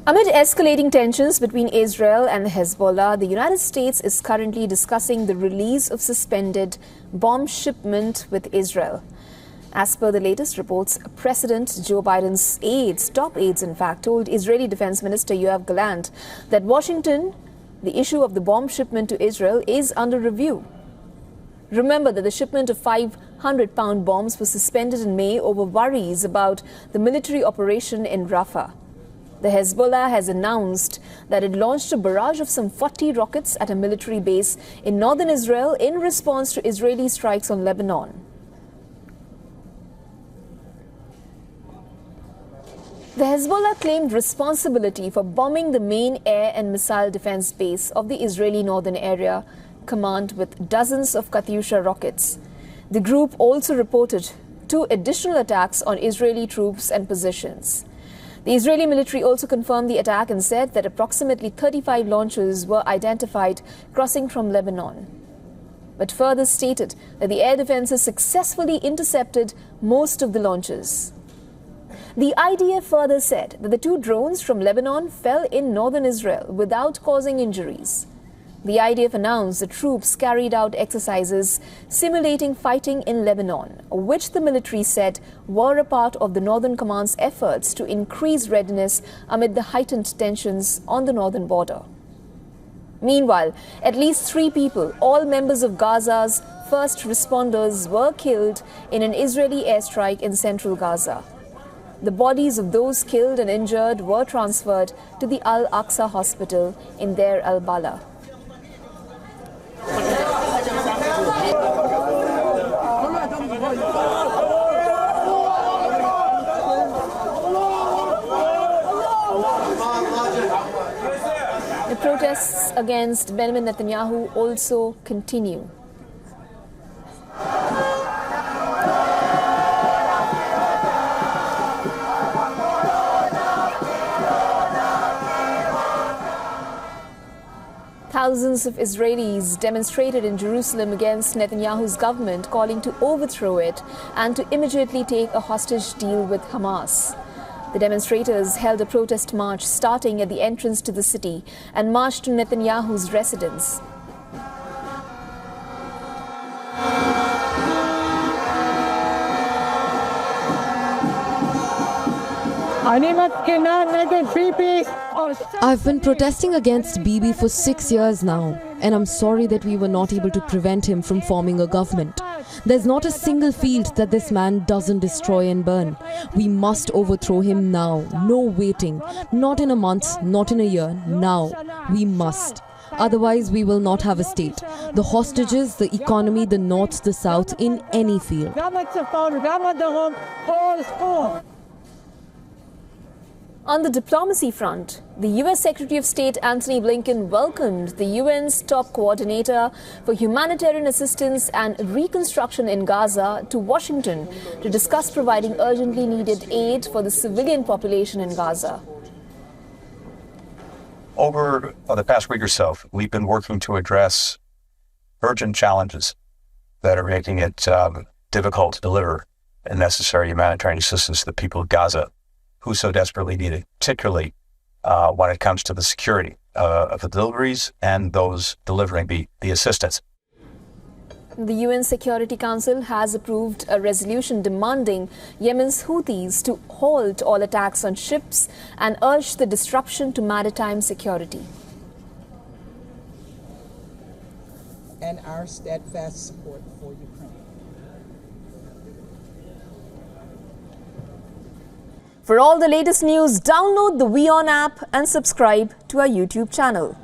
Amid escalating tensions between Israel and the Hezbollah, the United States is currently discussing the release of suspended bomb shipment with Israel. As per the latest reports, President Joe Biden's aides, top aides in fact, told Israeli Defense Minister Yoav Gallant that the issue of the bomb shipment to Israel is under review. Remember that the shipment of 500-pound bombs was suspended in May over worries about the military operation in Rafah. The Hezbollah has announced that it launched a barrage of some 40 rockets at a military base in northern Israel in response to Israeli strikes on Lebanon. The Hezbollah claimed responsibility for bombing the main air and missile defense base of the Israeli northern area command with dozens of Katyusha rockets. The group also reported 2 additional attacks on Israeli troops and positions. The Israeli military also confirmed the attack and said that approximately 35 launchers were identified crossing from Lebanon, but further stated that the air defenses successfully intercepted most of the launches. The IDF further said that the 2 drones from Lebanon fell in northern Israel without causing injuries. The IDF announced the troops carried out exercises simulating fighting in Lebanon, which the military said were a part of the Northern Command's efforts to increase readiness amid the heightened tensions on the northern border. Meanwhile, at least 3 people, all members of Gaza's first responders, were killed in an Israeli airstrike in central Gaza. The bodies of those killed and injured were transferred to the Al-Aqsa hospital in Deir al-Balah. The protests against Benjamin Netanyahu also continue. Thousands of Israelis demonstrated in Jerusalem against Netanyahu's government, calling to overthrow it and to immediately take a hostage deal with Hamas. The demonstrators held a protest march starting at the entrance to the city and marched to Netanyahu's residence. I've been protesting against Bibi for 6 years now, and I'm sorry that we were not able to prevent him from forming a government. There's not a single field that this man doesn't destroy and burn. We must overthrow him now. No waiting. Not in a month, not in a year. Now. We must. Otherwise, we will not have a state. The hostages, the economy, the north, the south, in any field. On the diplomacy front, the U.S. Secretary of State Antony Blinken welcomed the UN's top coordinator for humanitarian assistance and reconstruction in Gaza to Washington to discuss providing urgently needed aid for the civilian population in Gaza. Over the past week or so, we've been working to address urgent challenges that are making it difficult to deliver necessary humanitarian assistance to the people of Gaza, who so desperately need it, particularly when it comes to the security of the deliveries and those delivering the assistance. The UN Security Council has approved a resolution demanding Yemen's Houthis to halt all attacks on ships and urge the disruption to maritime security. And our steadfast support for Ukraine. For all the latest news, download the WION app and subscribe to our YouTube channel.